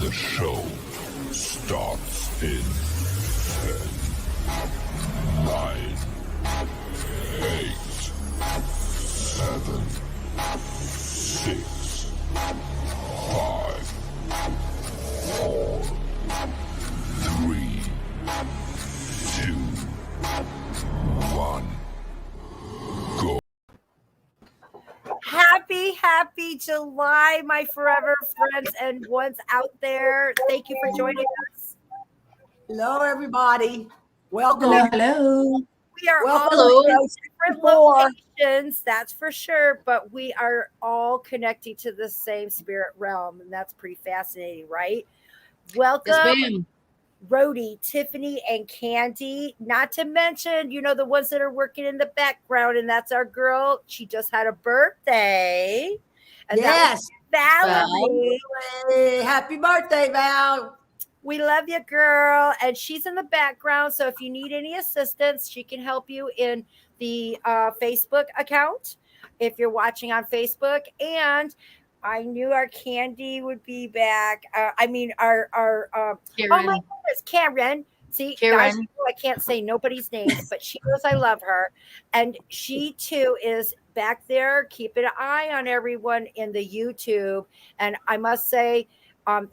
The show starts in 10, 9, 8, 7, 6, 5, 4, 3, 2, 1, go. Happy July, my forever friends and ones out there. Thank you for joining us. Hello, everybody. Welcome. Hello. We are Welcome. all in different locations, that's for sure, but we are all connecting to the same spirit realm, and that's pretty fascinating, right? Welcome, Yes, Rody, Tiffany, and Kandi. Not to mention, the ones that are working in the background, and that's our girl. She just had a birthday. And Yes. that was Valerie. Hey, happy birthday, Val. We love you, girl. And she's in the background. So if you need any assistance, she can help you in the Facebook account if you're watching on Facebook. And I knew our Kandi would be back. Our Karen. oh my goodness, Karyn. See, guys, I can't say nobody's names, but she knows I love her. And she too is back there keeping an eye on everyone in the YouTube. And I must say,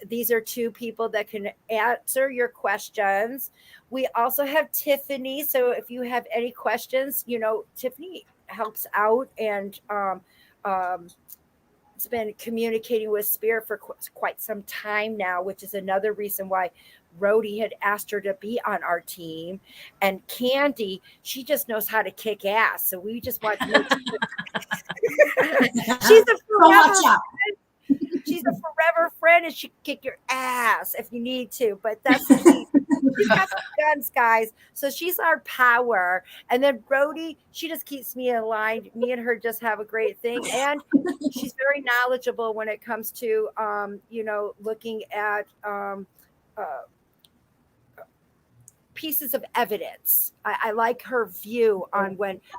these are two people that can answer your questions. We also have Tiffany. So if you have any questions, Tiffany helps out and has been communicating with Spirit for quite some time now, which is another reason why Rody had asked her to be on our team. And Kandi, she just knows how to kick ass. So we just want to make she's a forever She's a forever friend, and she can kick your ass if you need to. But that's the key. She's got some guns, guys. So she's our power. And then Rody, she just keeps me in line. Me and her just have a great thing. And she's very knowledgeable when it comes to, looking at pieces of evidence. I like her view on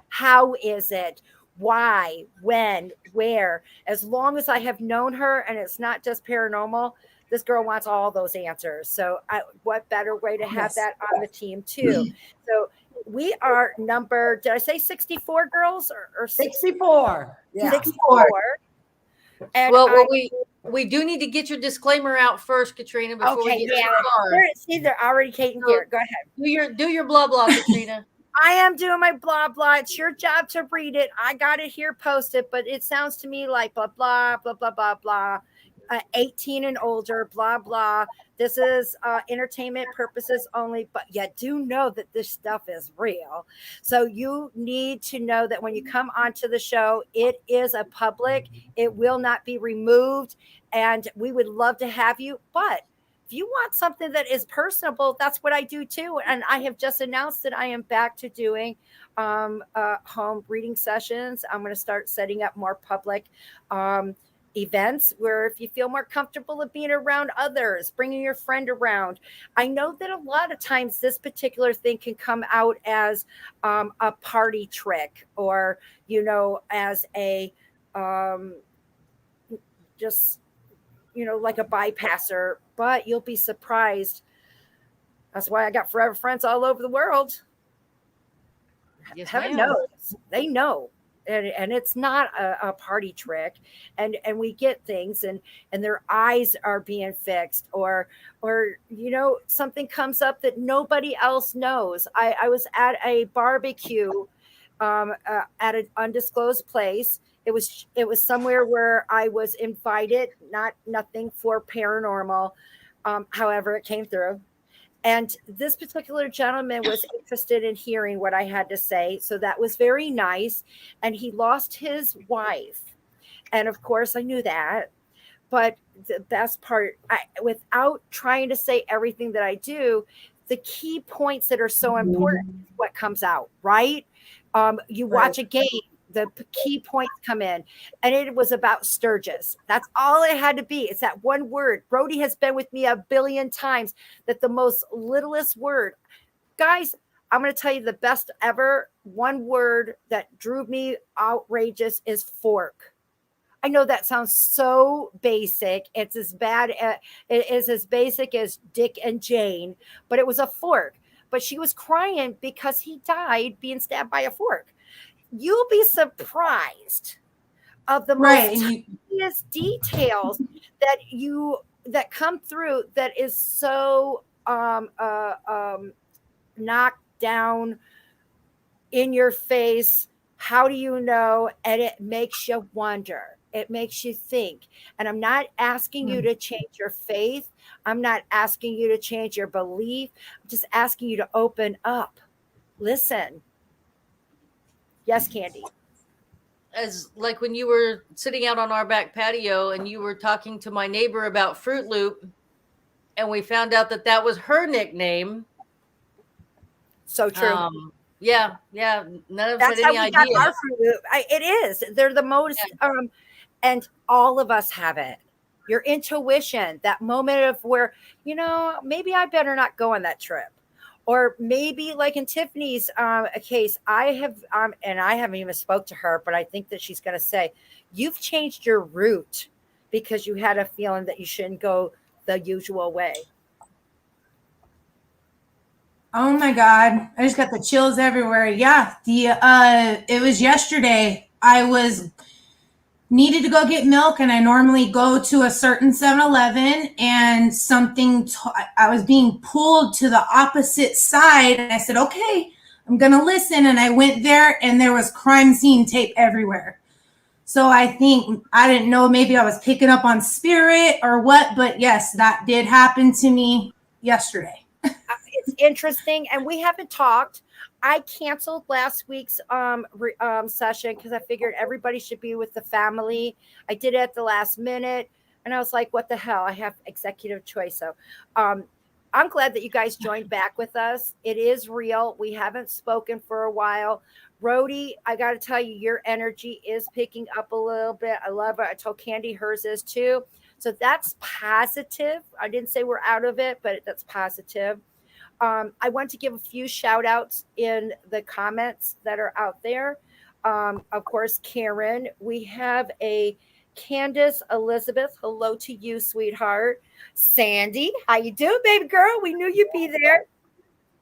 how is it? Why, when, where. As long as I have known her and it's not just paranormal, this girl wants all those answers. So what better way to have that on the team too? So we are number, did I say 64 girls or 64? Yeah. 64. And we do need to get your disclaimer out first, Katrina, before we get too far. See, they're already taking care. Go ahead. Do your blah blah, Katrina. I am doing my blah, blah. It's your job to read it. I got it here posted, but it sounds to me like blah, blah, blah, blah, blah, blah. 18 and older, blah, blah. This is entertainment purposes only, but you do know that this stuff is real. So you need to know that when you come onto the show, it is a public. It will not be removed, and we would love to have you, but if you want something that is personable, that's what I do too. And I have just announced that I am back to doing home reading sessions. I'm going to start setting up more public events where if you feel more comfortable with being around others, bringing your friend around. I know that a lot of times this particular thing can come out as a party trick or, as a like a bypasser, but you'll be surprised. That's why I got forever friends all over the world. Yes, Heaven knows. They know. And it's not a party trick. And we get things and their eyes are being fixed or something comes up that nobody else knows. I was at a barbecue at an undisclosed place. It was somewhere where I was invited, nothing for paranormal. However, it came through. And this particular gentleman was interested in hearing what I had to say. So that was very nice. And he lost his wife. And of course, I knew that. But the best part, without trying to say everything that I do, the key points that are so important is what comes out, right? You watch a game. The key points come in, and it was about Sturgis. That's all it had to be. It's that one word. Rody has been with me a billion times. That the most littlest word, guys. I'm going to tell you the best ever. One word that drew me outrageous is fork. I know that sounds so basic. It's as bad. It is as basic as Dick and Jane, but it was a fork. But she was crying because he died being stabbed by a fork. You'll be surprised of the Right. most And you, tiniest details that come through that is so knocked down in your face. How do you know? And it makes you wonder. It makes you think. And I'm not asking you to change your faith. I'm not asking you to change your belief. I'm just asking you to open up. Listen. Yes, Kandi. As like when you were sitting out on our back patio and you were talking to my neighbor about Fruit Loop, and we found out that that was her nickname. So true. Yeah. None of us That's had how any we idea. got our Fruit Loop. It is. They're the most, and all of us have it. Your intuition, that moment of where, maybe I better not go on that trip. Or maybe like in Tiffany's case, I have, and I haven't even spoke to her, but I think that she's going to say, you've changed your route because you had a feeling that you shouldn't go the usual way. Oh my God. I just got the chills everywhere. Yeah. It was yesterday. I needed to go get milk, and I normally go to a certain 7-Eleven, and I was being pulled to the opposite side, and I said, okay, I'm going to listen. And I went there, and there was crime scene tape everywhere. So I didn't know, maybe I was picking up on spirit or what, but yes, that did happen to me yesterday. It's interesting, and we haven't talked. I canceled last week's session because I figured everybody should be with the family. I did it at the last minute, and I was like, what the hell? I have executive choice. So I'm glad that you guys joined back with us. It is real. We haven't spoken for a while. Rody, I got to tell you, your energy is picking up a little bit. I love it. I told Kandi hers is too. So that's positive. I didn't say we're out of it, but that's positive. I want to give a few shout outs in the comments that are out there. Of course, Karyn, we have a Candace Elizabeth. Hello to you, sweetheart. Sandy, how you doing, baby girl? We knew you'd be there.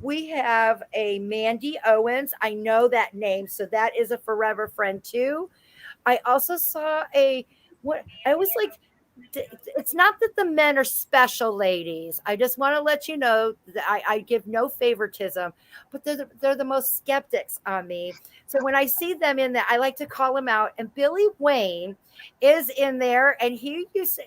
We have a Mandy Owens. I know that name, so that is a forever friend too. I also saw I was like, it's not that the men are special, ladies. I just want to let you know that I give no favoritism, but they're the most skeptics on me. So when I see them in there, I like to call them out. And Billy Wayne is in there, and he's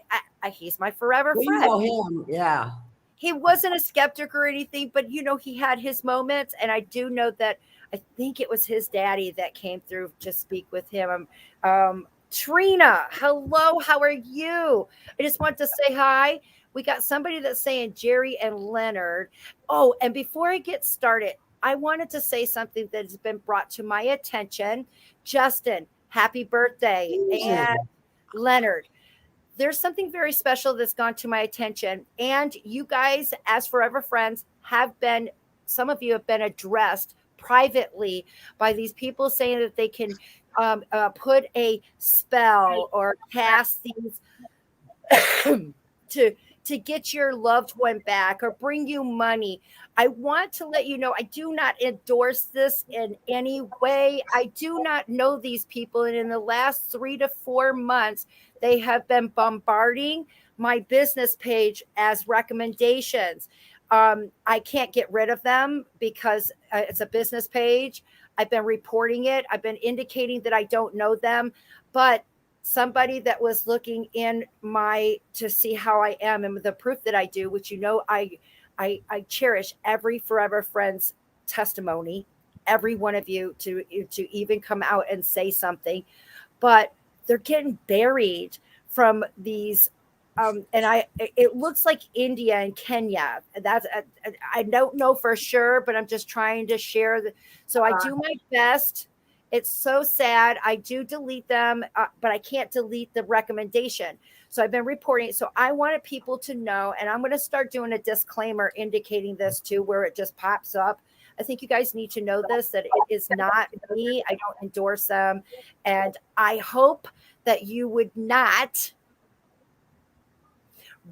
my forever friend. know him, yeah. He wasn't a skeptic or anything, but he had his moments, and I do know that I think it was his daddy that came through to speak with him. Trina, hello, how are you? I just want to say hi. We got somebody that's saying Jerry and Leonard. Oh, and before I get started, I wanted to say something that has been brought to my attention. Justin, happy birthday. And Leonard, there's something very special that's gone to my attention. And you guys, as forever friends, some of you have been addressed privately by these people saying that they can put a spell or cast these to get your loved one back or bring you money. I want to let you know I do not endorse this in any way. I do not know these people, and in the last 3 to 4 months they have been bombarding my business page as recommendations. I can't get rid of them because it's a business page. I've been reporting it. I've been indicating that I don't know them, but somebody that was looking in to see how I am and the proof that I do, which I cherish every forever friend's testimony, every one of you to even come out and say something, but they're getting buried from these. It looks like India and Kenya. I don't know for sure, but I'm just trying to share. So I do my best. It's so sad. I do delete them, but I can't delete the recommendation. So I've been reporting it. So I wanted people to know, and I'm going to start doing a disclaimer indicating this too, where it just pops up. I think you guys need to know this, that it is not me. I don't endorse them. And I hope that you would not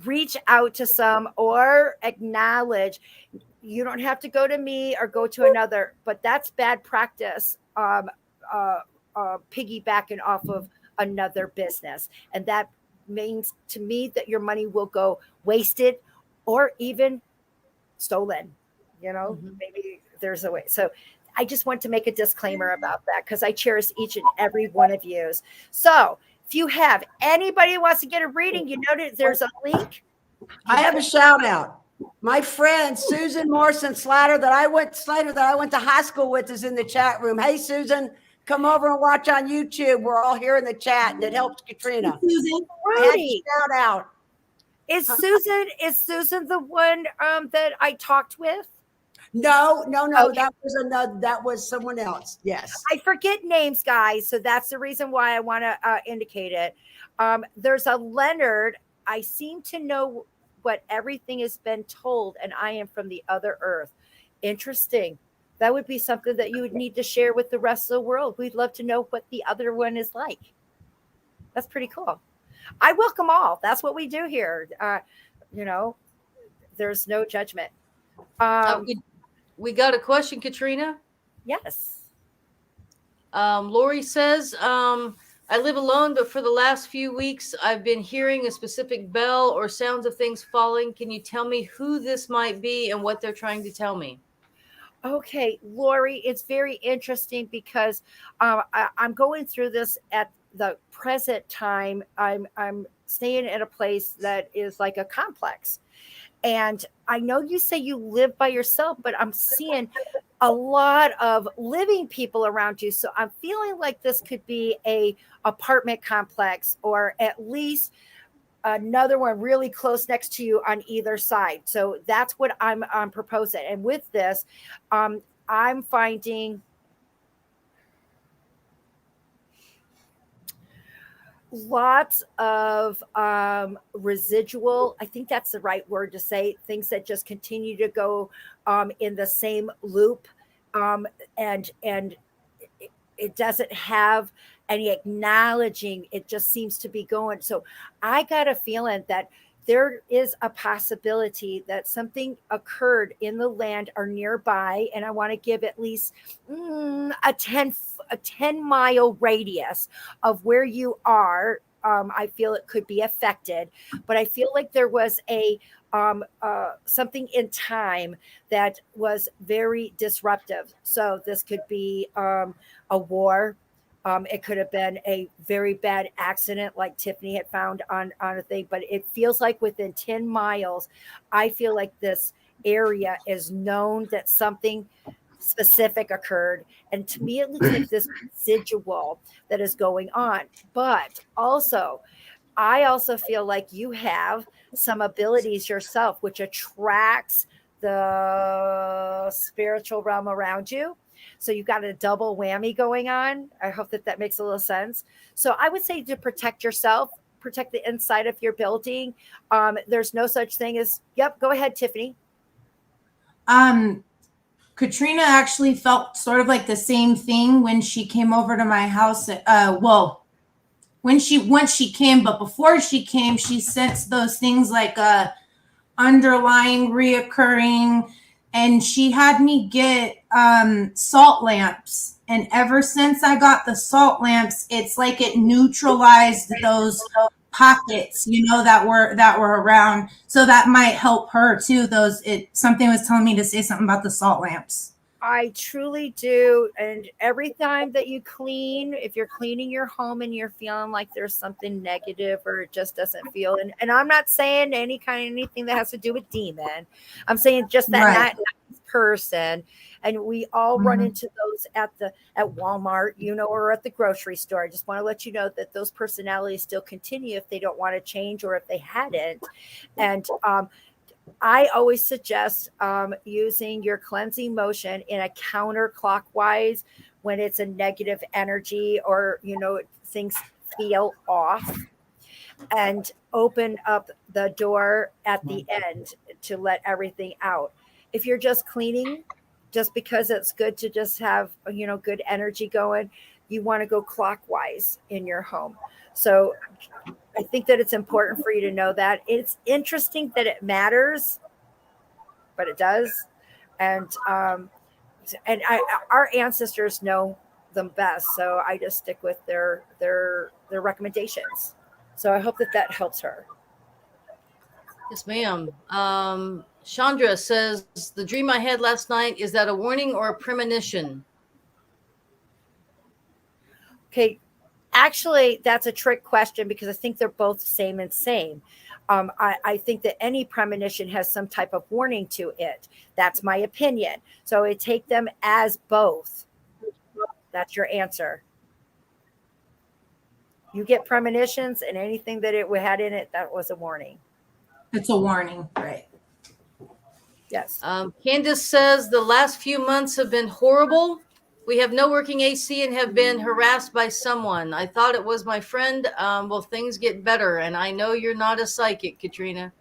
reach out to some or acknowledge. You don't have to go to me or go to another, but that's bad practice. Piggybacking off of another business. And that means to me that your money will go wasted or even stolen. Maybe there's a way. So I just want to make a disclaimer about that because I cherish each and every one of you. So if you have anybody who wants to get a reading, you know that there's a link. I have a shout out. My friend Susan Morrison Slater that I went to high school with is in the chat room. Hey Susan, come over and watch on YouTube. We're all here in the chat. That helps Katrina. Susan, Rody, shout out. Is Susan the one that I talked with? No. Okay. That was someone else. Yes. I forget names, guys. So that's the reason why I want to indicate it. There's a Leonard. I seem to know what everything has been told, and I am from the other earth. Interesting. That would be something that you would need to share with the rest of the world. We'd love to know what the other one is like. That's pretty cool. I welcome all. That's what we do here. There's no judgment. We got a question, Katrina. Yes. Lori says, I live alone, but for the last few weeks, I've been hearing a specific bell or sounds of things falling. Can you tell me who this might be and what they're trying to tell me? Okay, Lori, it's very interesting because I'm going through this at the present time. I'm staying at a place that is like a complex. And I know you say you live by yourself, but I'm seeing a lot of living people around you. So I'm feeling like this could be a apartment complex or at least another one really close next to you on either side. So that's what I'm proposing. And with this, I'm finding lots of residual, I think that's the right word to say, things that just continue to go in the same loop, and it doesn't have any acknowledging. It just seems to be going. So I got a feeling that there is a possibility that something occurred in the land or nearby, and I want to give at least a 10-mile radius of where you are. I feel it could be affected, but I feel like there was a something in time that was very disruptive. So this could be a war. It could have been a very bad accident like Tiffany had found on a thing, but it feels like within 10 miles, I feel like this area is known that something specific occurred. And to me, it looks like this residual that is going on. But also, I also feel like you have some abilities yourself, which attracts the spiritual realm around you. So you've got a double whammy going on. I hope that makes a little sense. So I would say to protect yourself, protect the inside of your building. There's no such thing as, yep, go ahead, Tiffany. Katrina actually felt sort of like the same thing when she came over to my house. Once she came, but before she came, she sensed those things like underlying, reoccurring, and she had me get salt lamps. And ever since I got the salt lamps, it's like it neutralized those pockets, that were around. So that might help her too. Something was telling me to say something about the salt lamps. I truly do. And every time that you clean, if you're cleaning your home and you're feeling like there's something negative or it just doesn't feel, and I'm not saying anything that has to do with demon. I'm saying just that Right. not nice person. And we all run into those at Walmart, or at the grocery store. I just want to let you know that those personalities still continue if they don't want to change or if they hadn't. And I always suggest using your cleansing motion in a counterclockwise when it's a negative energy or, things feel off, and open up the door at the end to let everything out. If you're just cleaning, just because it's good to just have, good energy going, you want to go clockwise in your home. So I think that it's important for you to know that. It's interesting that it matters, but it does. And our ancestors know them best, so I just stick with their recommendations. So I hope that that helps her. Yes, ma'am. Chandra says, the dream I had last night, is that a warning or a premonition? Okay, actually, that's a trick question because I think they're both same and same. I think that any premonition has some type of warning to it. That's my opinion. So I take them as both. That's your answer. You get premonitions, and anything that it had in it, that was a warning. It's a warning, right? Yes. Candace says, the last few months have been horrible. We have no working AC and have been harassed by someone. I thought it was my friend. Will things get better? And I know you're not a psychic, Katrina.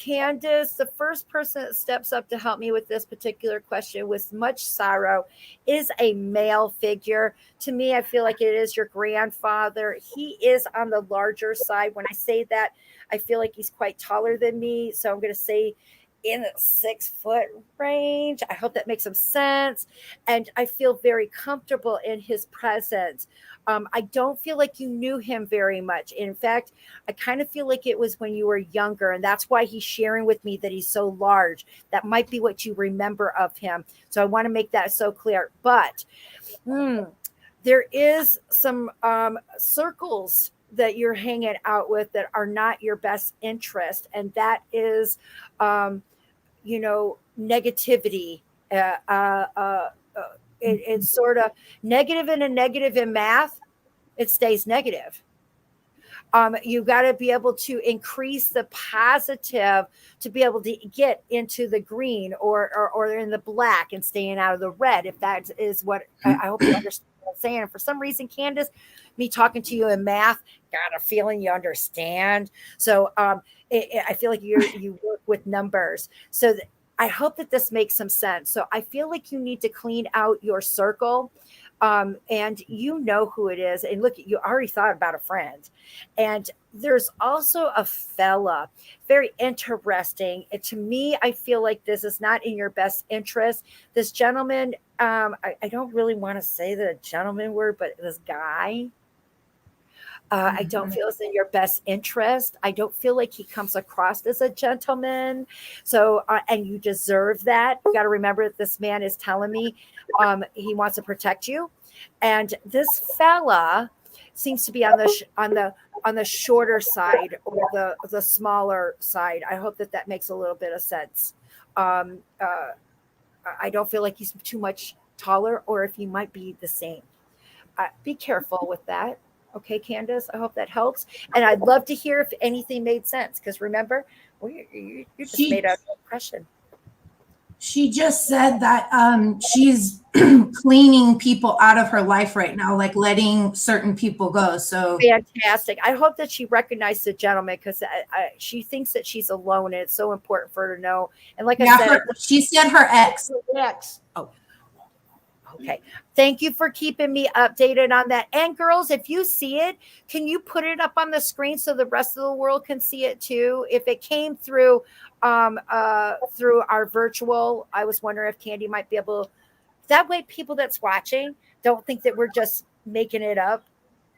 Candace, the first person that steps up to help me with this particular question with much sorrow is a male figure. To me, I feel like it is your grandfather. He is on the larger side. When I say that, I feel like he's quite taller than me. So I'm going to say in the 6 foot range. I hope that makes some sense. And I feel very comfortable in his presence. I don't feel like you knew him very much. In fact, I kind of feel like it was when you were younger, and that's why he's sharing with me that he's so large. That might be what you remember of him. So I want to make that so clear. But there is some circles that you're hanging out with that are not your best interest, and that is, negativity. It's sort of negative, and a negative in math, it stays negative. You got to be able to increase the positive to be able to get into the green or in the black and staying out of the red. If that is what I hope you understand what I'm saying. And for some reason, Candace, me talking to you in math, got a feeling you understand. So I feel like you work with numbers. So I hope that this makes some sense. So I feel like you need to clean out your circle. And you know who it is. And look, you already thought about a friend. And there's also a fella, very interesting. And to me, I feel like this is not in your best interest. This gentleman, I don't really want to say the gentleman word, but this guy, I don't feel it's in your best interest. I don't feel like he comes across as a gentleman. So, and you deserve that. You got to remember that this man is telling me he wants to protect you. And this fella seems to be on the shorter side or the smaller side. I hope that makes a little bit of sense. I don't feel like he's too much taller, or if he might be the same. Be careful with that. Okay, Candace, I hope that helps. And I'd love to hear if anything made sense, because remember, you just made an impression. She just said that she's cleaning people out of her life right now, like letting certain people go. So fantastic. I hope that she recognized the gentleman, because she thinks that she's alone, and it's so important for her to know. And like I said, she said her ex. Oh. Okay. Thank you for keeping me updated on that. And girls, if you see it, can you put it up on the screen so the rest of the world can see it too? If it came through our virtual, I was wondering if Kandi might be able, that way people that's watching don't think that we're just making it up.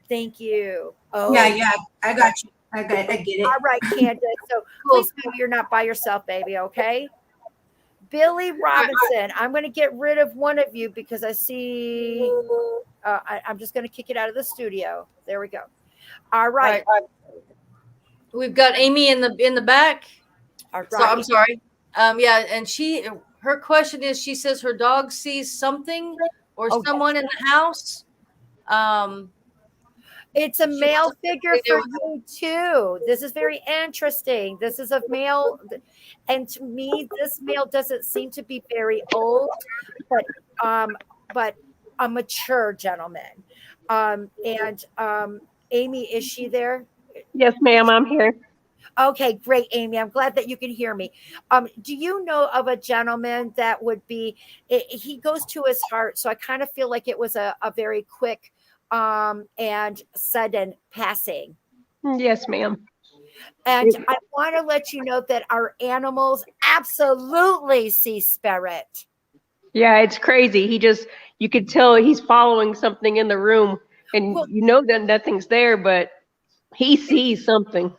Thank you. Oh yeah, I got you. I get it. All right, Candace. So please know you're not by yourself, baby. Okay. Billy Robinson, I'm going to get rid of one of you because I see. I'm just going to kick it out of the studio. There we go. All right. We've got Amy in the back. All right. So I'm sorry. And her question is, she says her dog sees something or someone in the house. It's a male figure for you too. This is very interesting. This is a male, and to me, this male doesn't seem to be very old, but a mature gentleman. And Amy, is she there? Yes, ma'am. I'm here. Okay, great, Amy. I'm glad that you can hear me. Do you know of a gentleman that would be? He goes to his heart, so I kind of feel like it was a very quick and sudden passing. Yes, ma'am. And I want to let you know that our animals absolutely see spirit. Yeah, it's crazy. You could tell he's following something in the room, and Well, you know that nothing's there, but he sees something.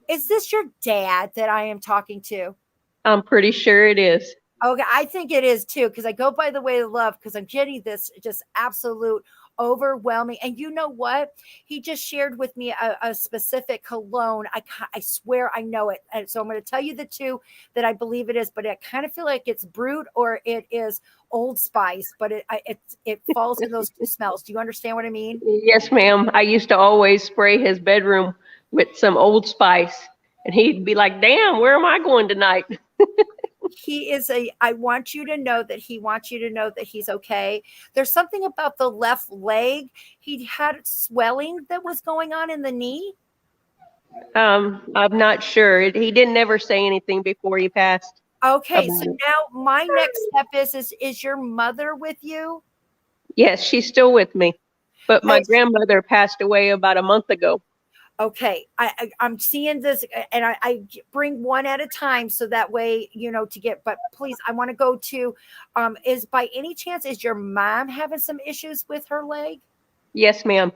is this your dad that I am talking to? I'm pretty sure it is. Okay, I think it is too, because I go by the way of love, because I'm getting this just absolute overwhelming. And you know what? He just shared with me a specific cologne. I swear I know it. And so I'm going to tell you the two that I believe it is, but I kind of feel like it's Brute or it is Old Spice, but it falls in those two smells. Do you understand what I mean? Yes, ma'am. I used to always spray his bedroom with some Old Spice, and he'd be like, "Damn, where am I going tonight?" I want you to know that he wants you to know that he's okay. There's something about the left leg. He had swelling that was going on in the knee. I'm not sure. He didn't ever say anything before he passed. Okay, so about it. now my next step is your mother with you? Yes, she's still with me, but my Okay. grandmother passed away about a month ago. Okay, I'm seeing this, and I bring one at a time, so that way to get. But please, I want to go to. Is by any chance is your mom having some issues with her leg? Yes, ma'am.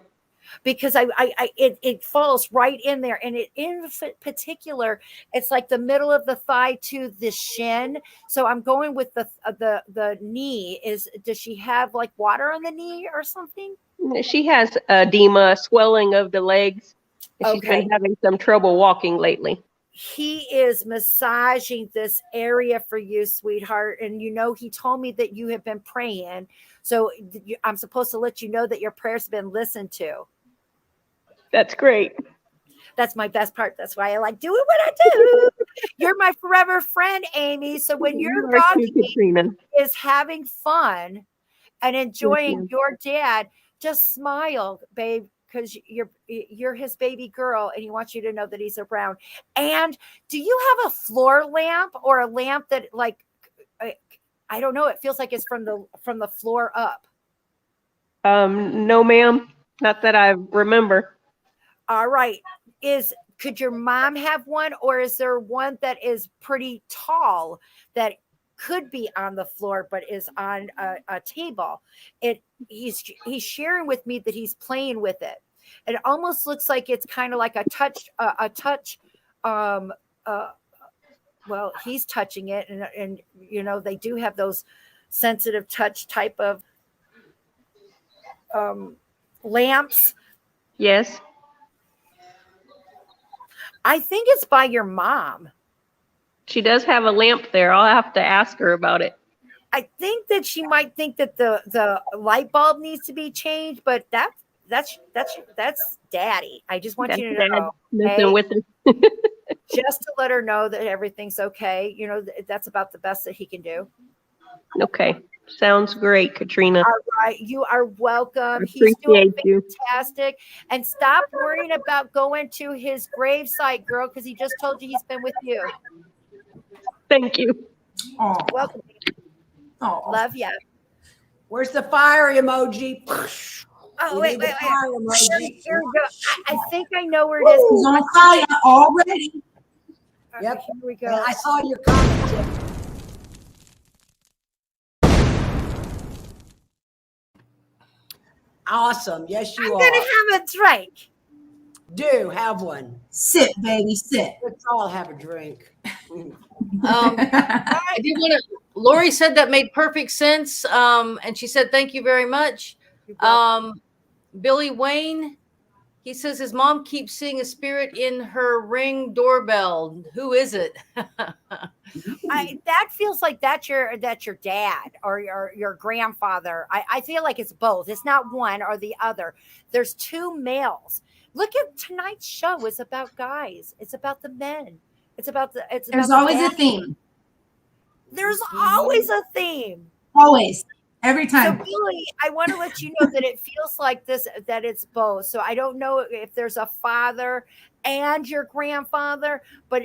Because it falls right in there, and it in particular, it's like the middle of the thigh to the shin. So I'm going with the knee. Does she have like water on the knee or something? She has edema, swelling of the legs, and she's Okay. been having some trouble walking lately. He is massaging this area for you, sweetheart. And he told me that you have been praying. So I'm supposed to let you know that your prayers have been listened to. That's great. That's my best part. That's why I like doing what I do. You're my forever friend, Amy. So when your You are too, doggy Katrina. is having fun and enjoying ma'am. your dad, just smile, babe, because you're his baby girl, and he wants you to know that he's around. And do you have a floor lamp or a lamp that, like, I don't know, it feels like it's from the floor up? No, ma'am. Not that I remember. All right. Could your mom have one, or is there one that is pretty tall that could be on the floor but is on a table? He's sharing with me that he's playing with it. It almost looks like it's kind of like a touch. Well, he's touching it, and they do have those sensitive touch type of lamps. Yes. I think it's by your mom. She does have a lamp there. I'll have to ask her about it. I think that she might think that the light bulb needs to be changed, but that's daddy. I just want That's you to Dad know, messing okay? with her. Just to let her know that everything's okay. That's about the best that he can do. Okay. Sounds great, Katrina. All right. You are welcome. I He's doing appreciate you. fantastic. And stop worrying about going to his grave site, girl, because he just told you he's been with you. Thank you. Oh, Welcome. Love ya. Where's the fire emoji? Oh, We wait. need the fire emoji. Here we go. I think I know where it is. he's on fire already. Here Yep. we go. And I saw your comment, Tiff. Awesome. Yes, I'm you going are. to have a drink. Do have one. Sit, baby, sit. Let's all have a drink. I did want to. Lori said that made perfect sense. And she said, "Thank you very much." Billy Wayne, he says his mom keeps seeing a spirit in her Ring doorbell. Who is it? That feels like that's your dad or your grandfather. I feel like it's both. It's not one or the other. There's two males. Look at tonight's show. It's about guys. It's about the men. There's always a theme. There's always a theme. Always. Every time. So Billy, I want to let you know that it feels like this, that it's both. So I don't know if there's a father and your grandfather, but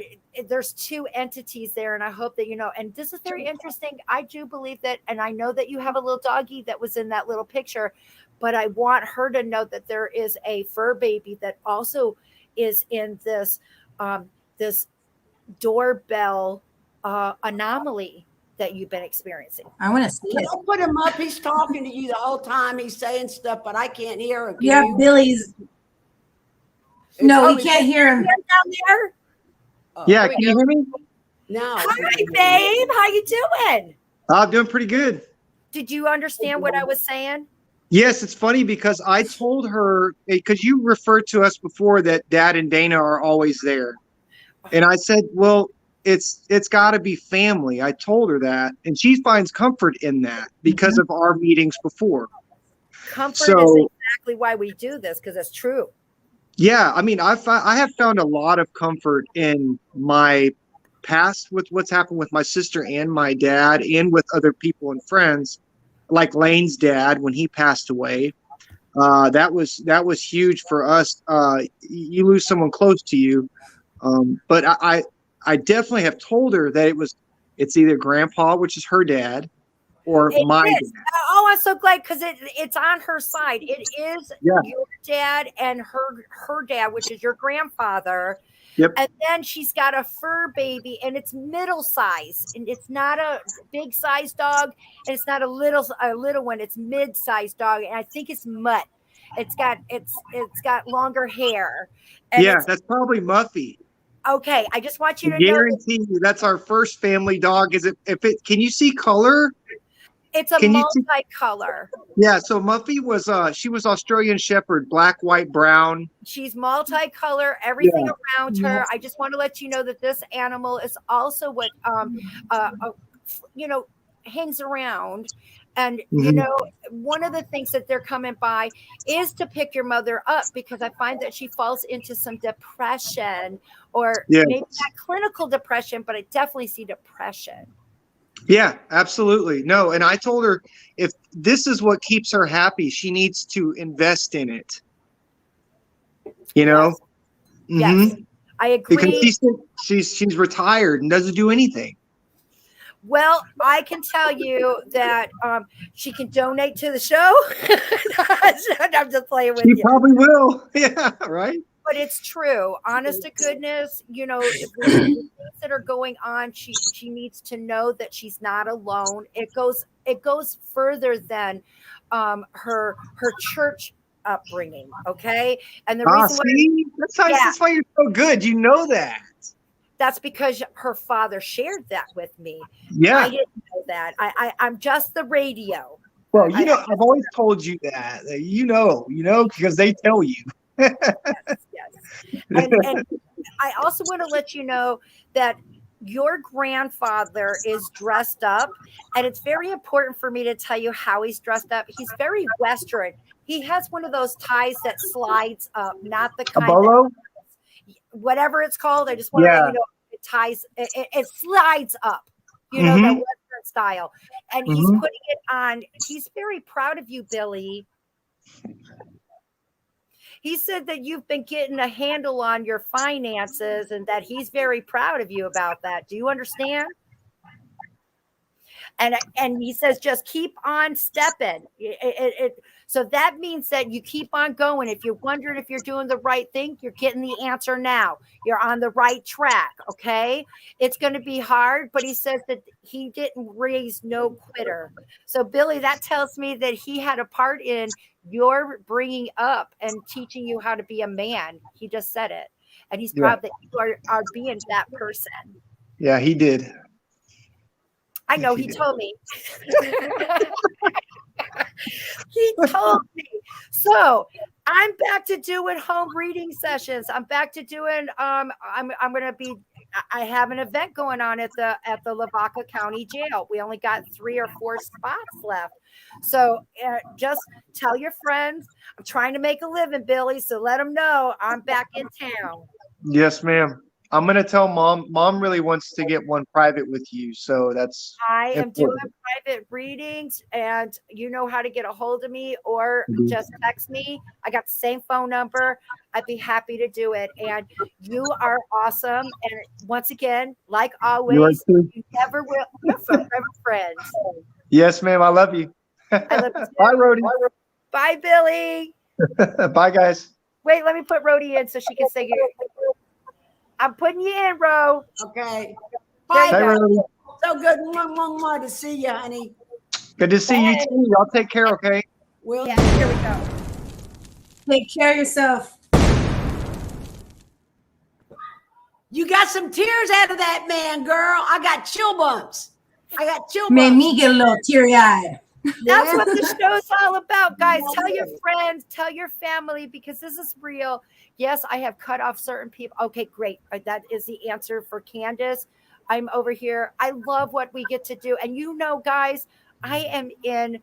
there's two entities there, and I hope that you know. And this is very interesting. I do believe that, and I know that you have a little doggy that was in that little picture, but I want her to know that there is a fur baby that also is in this this doorbell anomaly that you've been experiencing. I want to see Can it. I put him up? He's talking to you the whole time. He's saying stuff, but I can't hear him. Can Yeah, you? Billy's. No, we can't hear him. Down there. Yeah, There we can you go. hear me? No. Hi, babe. How you doing? I'm doing pretty good. Did you understand what I was saying? Yes, it's funny because I told her, because you referred to us before that Dad and Dana are always there. And I said, well, it's got to be family. I told her that. And she finds comfort in that because of our meetings before. Comfort So, is exactly why we do this, because it's true. yeah, I mean, I have found a lot of comfort in my past with what's happened with my sister and my dad and with other people and friends, like Lane's dad when he passed away. That was huge for us. You lose someone close to you, but I definitely have told her that it's either Grandpa, which is her dad, or It my is. dad. Oh, I'm so glad because it's on her side. It is Yeah. your dad and her dad, which is your grandfather. Yep. And then she's got a fur baby, and it's middle size, and it's not a big size dog, and it's not a little one. It's mid sized dog, and I think it's mutt. It's got longer hair. And Yeah, that's probably Muffy. okay. I just want you I to know guarantee you that's our first family dog. Can you see color? it's a Can you see- multicolor. Yeah, so Muffy she was Australian Shepherd, black, white, brown. She's multicolor, everything around her. I just want to let you know that this animal is also what hangs around. And you know, one of the things that they're coming by is to pick your mother up, because I find that she falls into some depression, or maybe not clinical depression, but I definitely see depression. Yeah, absolutely. No, and I told her if this is what keeps her happy, she needs to invest in it. You know? Yes, I agree. Because she's retired and doesn't do anything. Well, I can tell you that she can donate to the show. I'm just playing with you. She probably will. Yeah, right. But it's true. Honest to goodness, you know, the things that are going on, she needs to know that she's not alone. It goes further than her church upbringing. Okay, and the reason that's why you're so good. You know that. That's because her father shared that with me. Yeah, I didn't know that. I'm just the radio. Well, I've always told you that. Because they tell you. Yes. And I also want to let you know that your grandfather is dressed up, and it's very important for me to tell you how he's dressed up. He's very Western. He has one of those ties that slides up, not the kind bolo? Whatever it's called. I just want to let you know it ties, it slides up, that Western style. And he's putting it on. He's very proud of you, Billy. He said that you've been getting a handle on your finances and that he's very proud of you about that. Do you understand? And he says, just keep on stepping. So that means that you keep on going. If you're wondering if you're doing the right thing, you're getting the answer now. You're on the right track. Okay. It's going to be hard, but he says that he didn't raise no quitter. So Billy, that tells me that he had a part in your bringing up and teaching you how to be a man. He just said it. And he's proud that you are being that person. Yeah, he did. I know he told me. He told me. So I'm back to doing home reading sessions. I'm back to doing. I'm going to be. I have an event going on at the Lavaca County Jail. We only got 3 or 4 spots left. So just tell your friends. I'm trying to make a living, Billy. So let them know I'm back in town. Yes, ma'am. I'm gonna tell mom. Mom really wants to get one private with you, so that's I am doing important. private readings, and you know how to get a hold of me or just text me. I got the same phone number. I'd be happy to do it. And you are awesome. And once again, like You are always, too. you never will. We're forever friends. Yes, ma'am. I love you. I love you Bye, too. Rody. Bye, Billy. Bye, guys. Wait, let me put Rody in so she can say you. I'm putting you in, Ro. Okay. There you Bye. Hey, go. Rody. So good. Mwah, to see you, honey. Good to see you too. Y'all take care, okay? Will Yeah, here we go. Take care of yourself. You got some tears out of that man, girl. I got chill bumps. Made me get a little teary-eyed. That's Yeah. what the show's all about, guys. Tell your friends, tell your family, because this is real. Yes, I have cut off certain people. Okay, great. That is the answer for Candace. I'm over here. I love what we get to do. And you know, guys, I'm in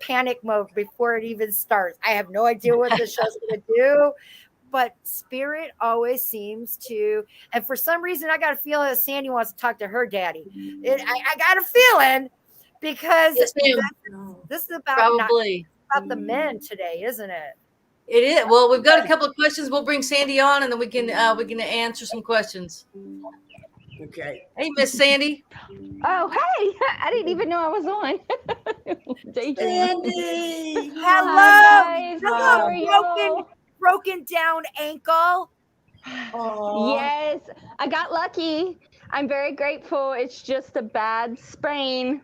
panic mode before it even starts. I have no idea what the show's gonna do. But spirit always seems to, and for some reason, I got a feeling that Sandy wants to talk to her daddy. I got a feeling because Yes, ma'am. this is about Probably. about the men today, isn't it? It is. Well, we've got a couple of questions. We'll bring Sandy on, and then we can answer some questions. Okay. Hey, Miss Sandy. Oh, hey! I didn't even know I was on. Daydream. Sandy. Hello, Hi, guys. hello, How are you? broken down ankle. Aw. Yes, I got lucky. I'm very grateful. It's just a bad sprain,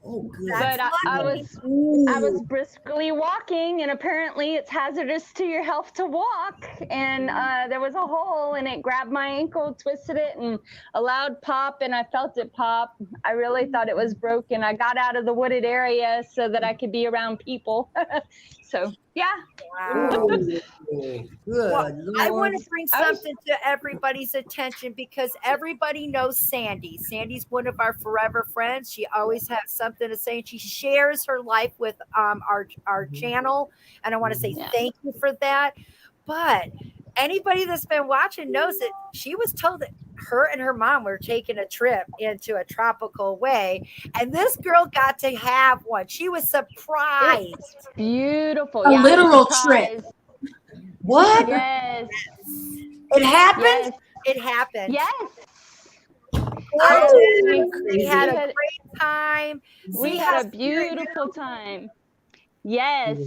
Oh, good. but That's I lucky. was briskly walking, and apparently it's hazardous to your health to walk. And there was a hole, and it grabbed my ankle, twisted it, and a loud pop, and I felt it pop. I really thought it was broken. I got out of the wooded area so that I could be around people. So yeah. Wow. Good Well, I Lord. want to bring something to everybody's attention because everybody knows Sandy. Sandy's one of our forever friends. She always has something to say, and she shares her life with our channel. And I want to say thank you for that. But anybody that's been watching knows that she was told that her and her mom were taking a trip into a tropical way, and this girl got to have one. She was surprised. It's beautiful. A Yeah, I'm literal trip. surprised. What? Yes. It happened? Yes. It happened. Yes. We had a We had- great time. We See had how a beautiful time. Yes.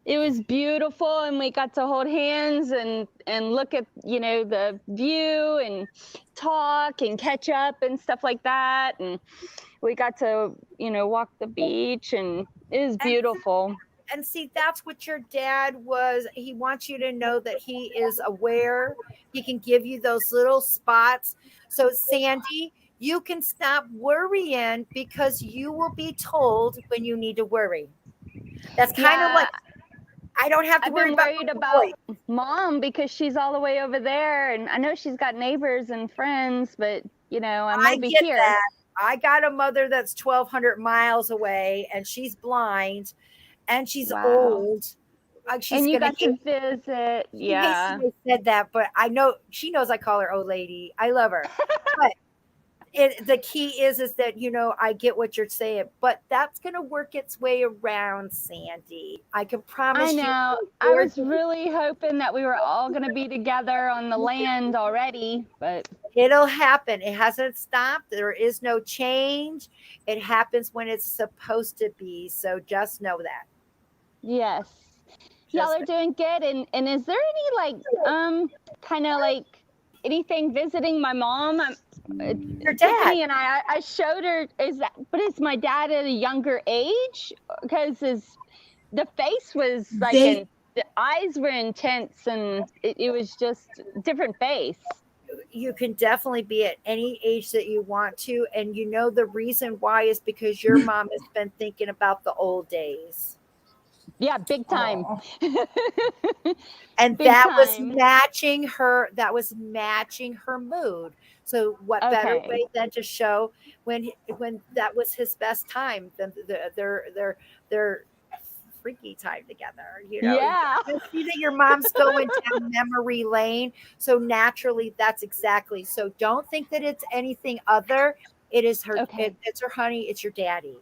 It was beautiful, and we got to hold hands and look at, the view and talk and catch up and stuff like that. And we got to, walk the beach, and it was beautiful. and see, that's what your dad was. He wants you to know that he is aware. He can give you those little spots. So, Sandy, you can stop worrying because you will be told when you need to worry. That's kind of like I don't have to I've worry been about worried my about boy. Mom because she's all the way over there, and I know she's got neighbors and friends, but I'm I over get here. that. I got a mother that's 1,200 miles away, and she's blind, and she's Wow. old. She's And you gonna got to visit. Yeah. I said that, but I know she knows I call her old lady. I love her, but the key is that I get what you're saying, but that's gonna work its way around, Sandy. I can promise I you. know. I was really hoping that we were all going to be together on the land already, but It'll happen. It hasn't stopped. There is no change. It happens when it's supposed to be. So just know that. yes. Y'all are doing good. And is there any kind of anything visiting my mom? Your dad. Tiffany and I showed her, but is my dad at a younger age? Because the face was the eyes were intense, and it was just different face. You can definitely be at any age that you want to. And the reason why is because your mom has been thinking about the old days. Yeah, big time. And Big that time. was matching her mood. So what better Okay. way than to show when that was his best time? Their freaky time together. Yeah. You see that your mom's going down memory lane. So naturally, that's exactly. So don't think that it's anything other. It is her. Okay. It's her honey. It's your daddy.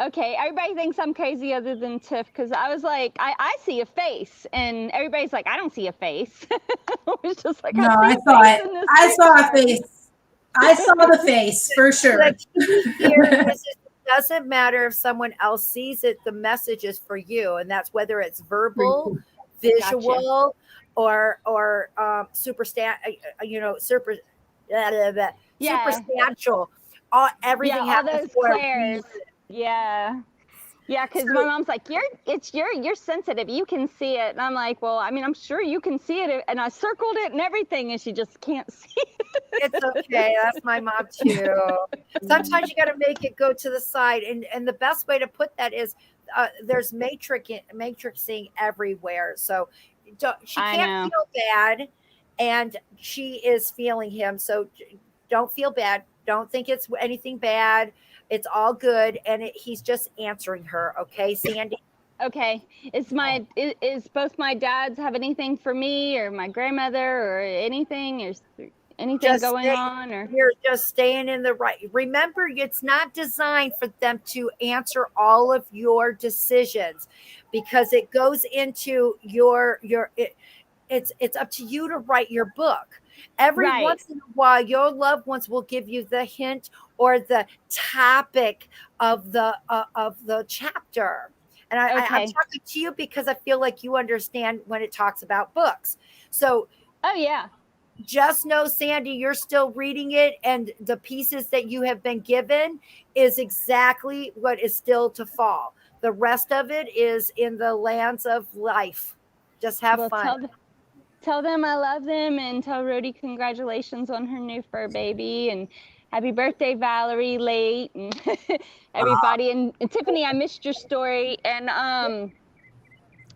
Okay, everybody thinks I'm crazy other than Tiff, because I was like, I see a face, and everybody's like, I don't see a face. I was just like, No, I I see saw a face it. in this I saw a picture. face. I saw the face for sure. The key here is it doesn't matter if someone else sees it. The message is for you, and that's whether it's verbal, visual, or super superstantial. Everything all happens those for a clairs. reason. Yeah, because So- my mom's like, you're sensitive. You can see it, and I'm like, well, I mean, I'm sure you can see it, and I circled it and everything, and she just can't see it. It's okay. That's my mom too. Sometimes you got to make it go to the side, and the best way to put that is there's matrixing everywhere. So she I can't know. feel bad, and she is feeling him. So don't feel bad. Don't think it's anything bad. It's all good, and he's just answering her. Okay, Sandy. Okay, is both my dads have anything for me, or my grandmother, or anything, or anything Just going stay- on, or You're just staying in the right. Remember, it's not designed for them to answer all of your decisions, because it goes into it's up to you to write your book. Every Right. once in a while, your loved ones will give you the hint or the topic of the chapter. And I'm Okay. talking to you because I feel like you understand when it talks about books. So oh yeah, just know, Sandy, you're still reading it, and the pieces that you have been given is exactly what is still to fall. The rest of it is in the lands of life. Just have well, fun. tell them I love them, and tell Rody congratulations on her new fur baby, and happy birthday, Valorie, late, and everybody. And Tiffany, I missed your story, and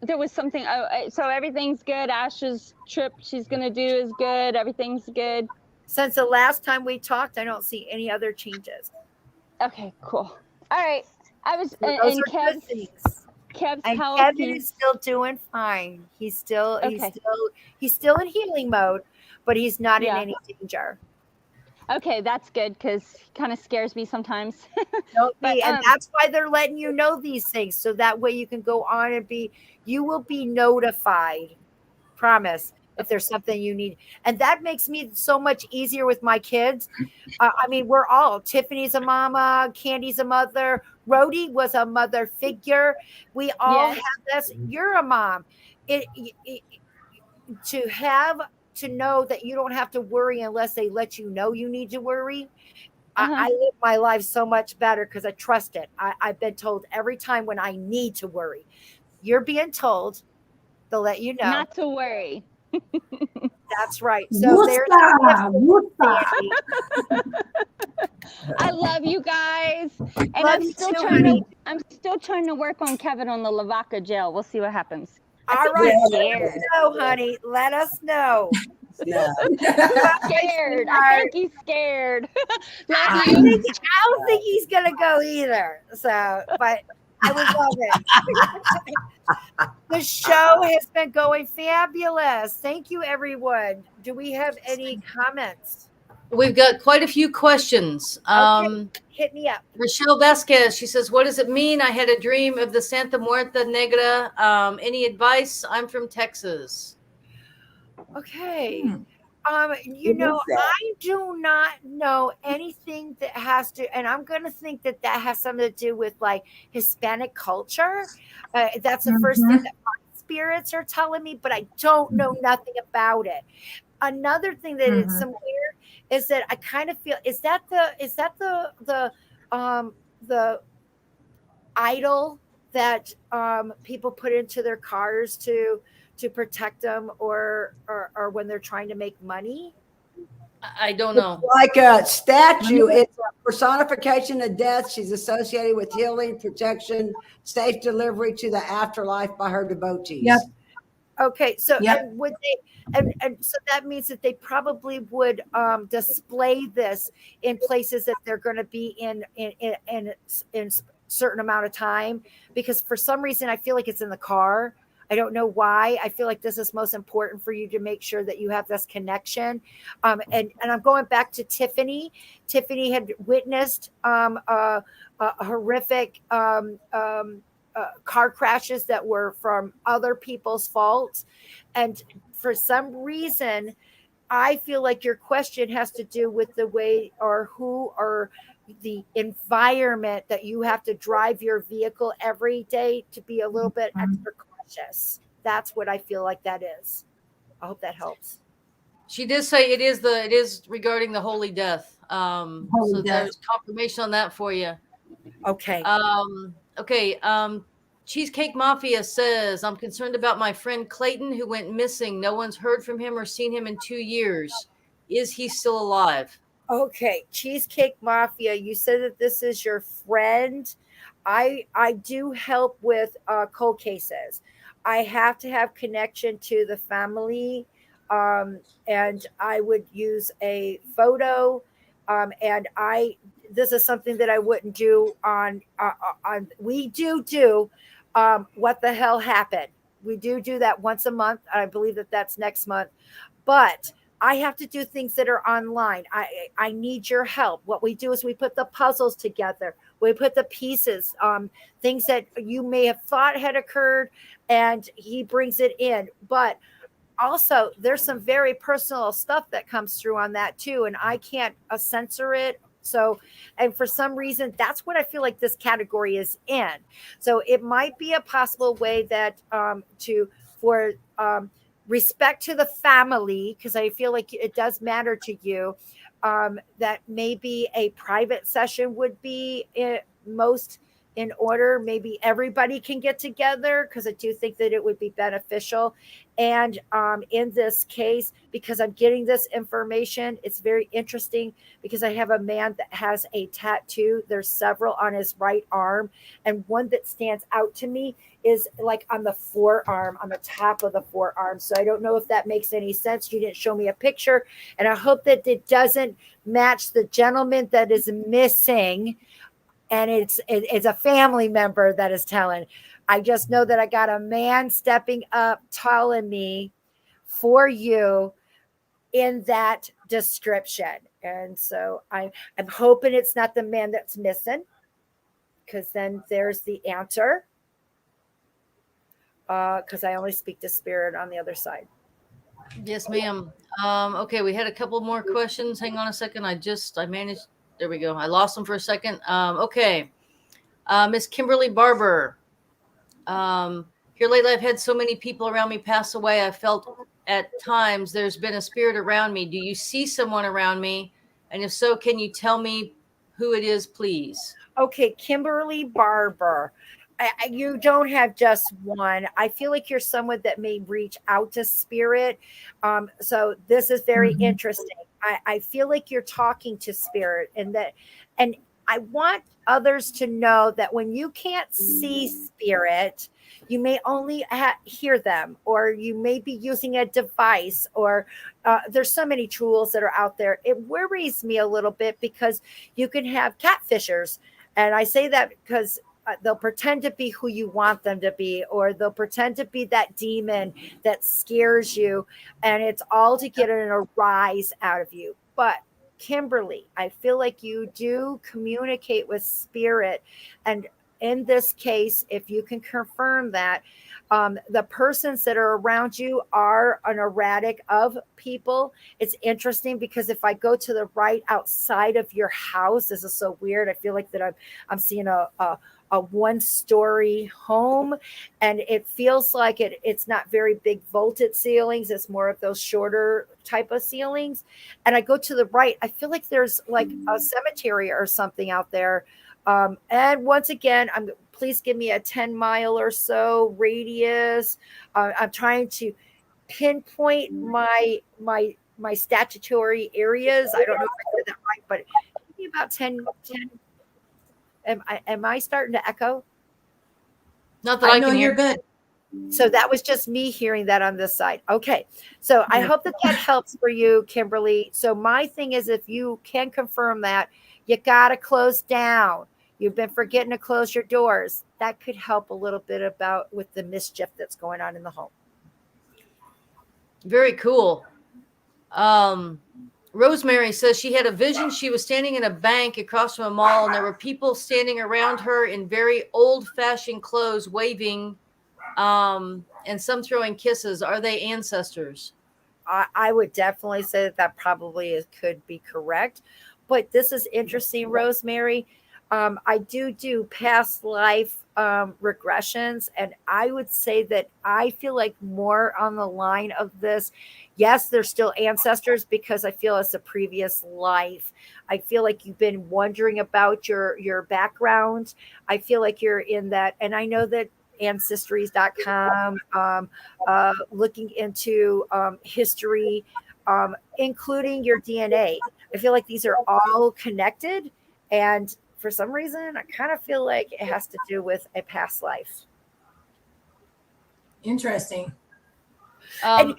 there was something. So everything's good. Ash's trip she's gonna do is good. Everything's good. Since the last time we talked, I don't see any other changes. Okay, cool. All right. I was So and those are good things. Kev's And health. Kevin is still doing fine. He's still in healing mode, but he's not in Yeah. any danger. Okay, that's good, because kind of scares me sometimes. Don't But, be, and that's why they're letting you know these things, so that way you can go on and you will be notified. Promise, if there's something you need, and that makes me so much easier with my kids. I mean, we're all Tiffany's a mama, Kandi's a mother, Rody was a mother figure. We all Yes. have this. You're a mom. To know that you don't have to worry unless they let you know you need to worry. I live my life so much better because I trust it. I've been told every time when I need to worry. You're being told, they'll let you know. Not to worry. That's right. So there's a gift for Sandy. I love you guys, and Love I'm you still too, trying honey. I'm still trying to work on Kevin on the Lavaca gel. We'll see what happens. All right, let scared. us know, honey. Let us know. Yeah. Scared. I think he's scared. Love I you. don't think he's gonna go either. So, but I would love it. The show has been going fabulous. Thank you, everyone. Do we have any comments? We've got quite a few questions. Hit me up. Rochelle Vasquez, she says, what does it mean? I had a dream of the Santa Muerta Negra. Any advice? I'm from Texas. Okay. What You know, is that? I do not know anything that has to, and I'm going to think that has something to do with like Hispanic culture. That's the first thing that my spirits are telling me, but I don't know nothing about it. Another thing that is some weird is that I kind of feel is that the idol that people put into their cars to protect them or when they're trying to make money. I don't know. Like a statue, it's a personification of death. She's associated with healing, protection, safe delivery to the afterlife by her devotees. Yep. Okay, so Yep. and would they and so that means that they probably would display this in places that they're going to be in certain amount of time, because for some reason I feel like it's in the car. I don't know why. I feel like this is most important for you to make sure that you have this connection. And I'm going back to Tiffany. Tiffany had witnessed a horrific car crashes that were from other people's faults. And for some reason, I feel like your question has to do with the way or who or the environment that you have to drive your vehicle every day to be a little bit extra cautious. That's what I feel like that is. I hope that helps. She did say it is regarding the holy death. Holy So death. there's confirmation on that for you. Okay. Okay. Cheesecake Mafia says, I'm concerned about my friend Clayton who went missing. No one's heard from him or seen him in 2 years. Is he still alive? Okay, Cheesecake Mafia, you said that this is your friend. I do help with cold cases. I have to have connection to the family, and I would use a photo. And this is something that I wouldn't do on. We do what the hell happened. We do that once a month. I believe that that's next month, but I have to do things that are online. I need your help. What we do is we put the puzzles together. We put the pieces, things that you may have thought had occurred, and he brings it in. But also, there's some very personal stuff that comes through on that too, and I can't censor it. So, and for some reason, that's what I feel like this category is in. So it might be a possible way that for respect to the family, because I feel like it does matter to you, that maybe a private session would be most in order. Maybe everybody can get together, because I do think that it would be beneficial. And in this case, because I'm getting this information, it's very interesting, because I have a man that has a tattoo. There's several on his right arm, and one that stands out to me is like on the forearm, on the top of the forearm. So I don't know if that makes any sense. You didn't show me a picture, and I hope that it doesn't match the gentleman that is missing. And it's a family member that is telling. I just know that I got a man stepping up, telling me for you in that description. And so I'm hoping it's not the man that's missing, because then there's the answer. Because I only speak to spirit on the other side. Yes, ma'am. Okay, we had a couple more questions. Hang on a second. I managed. There we go. I lost them for a second. Okay. Miss Kimberly Barber. Here lately, I've had so many people around me pass away. I felt at times there's been a spirit around me. Do you see someone around me? And if so, can you tell me who it is, please? Okay, Kimberly Barber. You don't have just one. I feel like you're someone that may reach out to spirit. So this is very interesting. I feel like you're talking to spirit, and I want others to know that when you can't see spirit, you may only hear them, or you may be using a device, or there's so many tools that are out there. It worries me a little bit, because you can have catfishers. And I say that because they'll pretend to be who you want them to be, or they'll pretend to be that demon that scares you. And it's all to get a rise out of you. But Kimberly, I feel like you do communicate with spirit. And in this case, if you can confirm that, the persons that are around you are an erratic of people. It's interesting, because if I go to the right outside of your house, this is so weird. I feel like that I'm seeing a one-story home, and it feels like it's not very big vaulted ceilings. It's more of those shorter type of ceilings. And I go to the right, I feel like there's like a cemetery or something out there. And once again, please give me a 10-mile or so radius. I'm trying to pinpoint my statutory areas. I don't know if I said that right, but maybe about 10. Am I starting to echo? Not that I know can hear. you're good. So that was just me hearing that on this side. Okay. So I hope that helps for you, Kimberly. So my thing is, if you can confirm that, you got to close down. You've been forgetting to close your doors. That could help a little bit about with the mischief that's going on in the home. Very cool. Rosemary says she had a vision. She was standing in a bank across from a mall, and there were people standing around her in very old-fashioned clothes, waving, and some throwing kisses. Are they ancestors? I would definitely say that probably could be correct. But this is interesting, Rosemary. I do past life regressions, and I would say that I feel like more on the line of this. Yes, they're still ancestors because I feel it's a previous life. I feel like you've been wondering about your background. I feel like you're in that, and I know that ancestries.com, looking into history, including your DNA. I feel like these are all connected, and for some reason, I kind of feel like it has to do with a past life. Interesting. And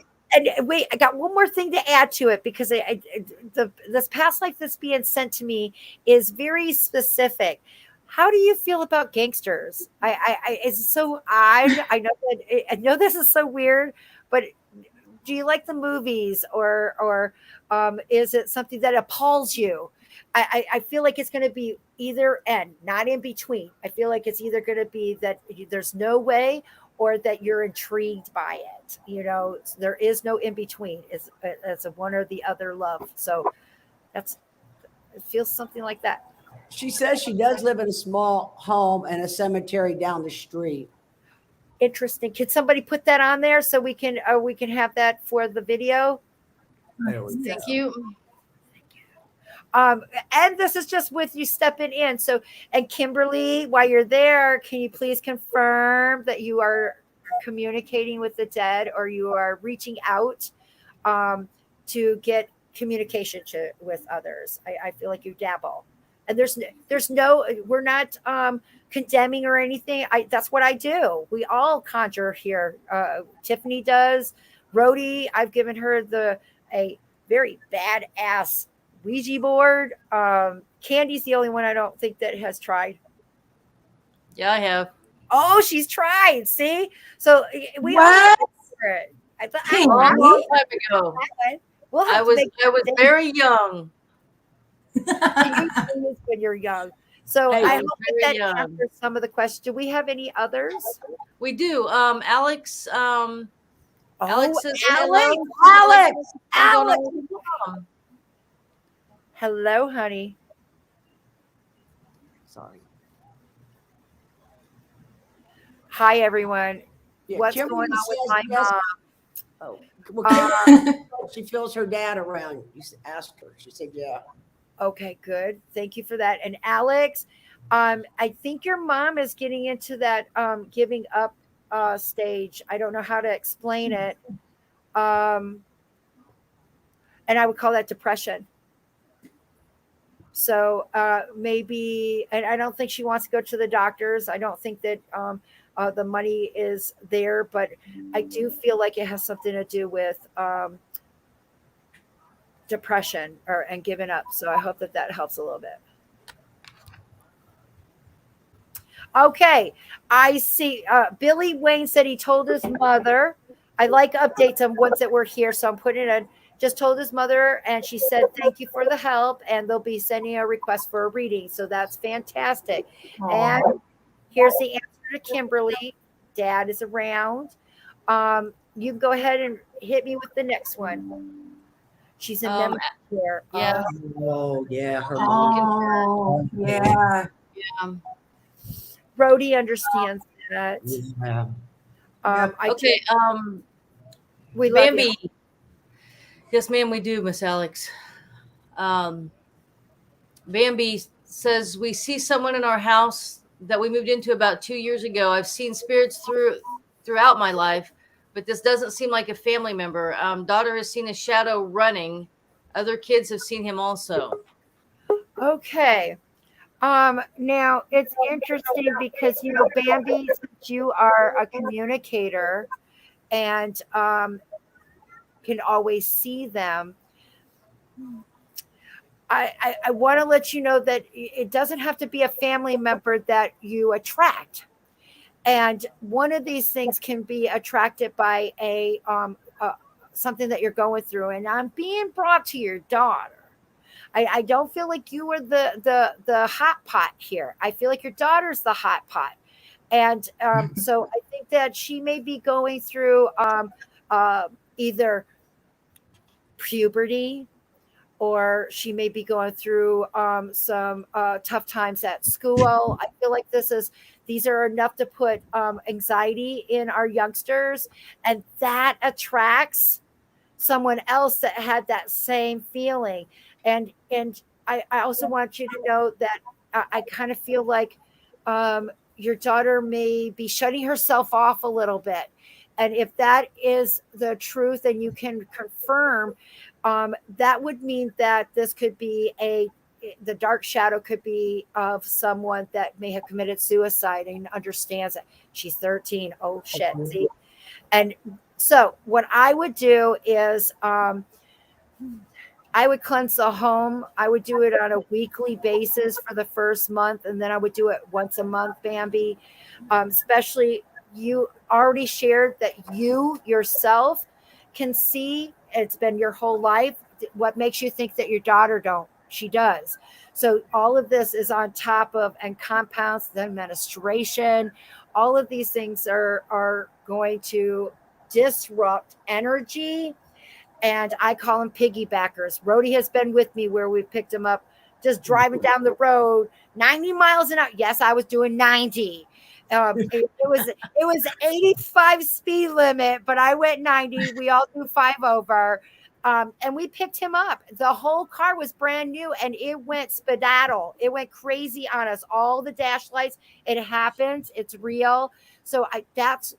wait, I got one more thing to add to it because this past life that's being sent to me is very specific. How do you feel about gangsters? It's so odd. I know this is so weird, but do you like the movies, or is it something that appalls you? I feel like it's going to be either end, not in between. I feel like it's either going to be that there's no way, or that you're intrigued by it. There is no in between. It's a one or the other love. So it feels something like that. She says she does live in a small home and a cemetery down the street. Interesting. Can somebody put that on there so we can have that for the video? Thank you. And this is just with you stepping in. So, and Kimberly, while you're there, can you please confirm that you are communicating with the dead, or you are reaching out to get communication with others? I feel like you dabble. And there's no, we're not condemning or anything. That's what I do. We all conjure here. Tiffany does. Rody, I've given her a very badass Ouija board. Kandi's the only one I don't think that has tried. Yeah, I have. Oh, she's tried. See, so we What? all it. I thought A long time ago. We'll have I to was make very young. when you're young. So Hey, I I hope was that young. answers some of the questions. Do we have any others? We do. Alex. Alex says Alex. Alex. Alex. Hello, honey. Sorry. Hi, everyone. Yeah, What's Kimberly going on with says my yes. mom? Oh, well, Kimberly, she feels her dad around. You asked her. She said, yeah. Okay, good. Thank you for that. And Alex, I think your mom is getting into that giving up stage. I don't know how to explain it. And I would call that depression. So maybe, and I don't think she wants to go to the doctors. I don't think that the money is there, but I do feel like it has something to do with depression and giving up. So I hope that helps a little bit. Okay, I see. Billy Wayne said he told his mother. I like updates on ones that were here, so I'm putting it in. Just told his mother, and she said thank you for the help, and they'll be sending a request for a reading. So that's fantastic. Aww. And here's the answer to Kimberly. Dad is around. You can go ahead and hit me with the next one. She's in memory care. Yeah. Oh, yeah. Her Oh, yeah. Yeah. Rody understands that. Yeah. Okay. We love Bambi. you. Yes, ma'am, we do, Miss Alex. Bambi says we see someone in our house that we moved into about 2 years ago. I've seen spirits throughout my life, but this doesn't seem like a family member. Daughter has seen a shadow running. Other kids have seen him also. Okay. Now it's interesting because Bambi, since you are a communicator and can always see them. I want to let you know that it doesn't have to be a family member that you attract. And one of these things can be attracted by a something that you're going through. And I'm being brought to your daughter. I don't feel like you are the hot pot here. I feel like your daughter's the hot pot. And so I think that she may be going through either puberty, or she may be going through some tough times at school. I feel like these are enough to put anxiety in our youngsters, and that attracts someone else that had that same feeling. And I also want you to know that I kind of feel like your daughter may be shutting herself off a little bit. And if that is the truth and you can confirm, that would mean that this could be the dark shadow could be of someone that may have committed suicide and understands it. She's 13. Oh shit. See? And so what I would do is I would cleanse the home. I would do it on a weekly basis for the first month, and then I would do it once a month, Bambi. Especially, you already shared that you yourself can see, it's been your whole life. What makes you think that your daughter don't? She does. So all of this is on top of, and compounds, the administration. All of these things are going to disrupt energy. And I call them piggybackers. Rody has been with me where we picked him up, just driving down the road, 90 miles an hour. Yes, I was doing 90. It was 85 speed limit, but I went 90. We all do 5 over. And we picked him up. The whole car was brand new, and it went skedaddle. It went crazy on us. All the dash lights. It happens. It's real. So that's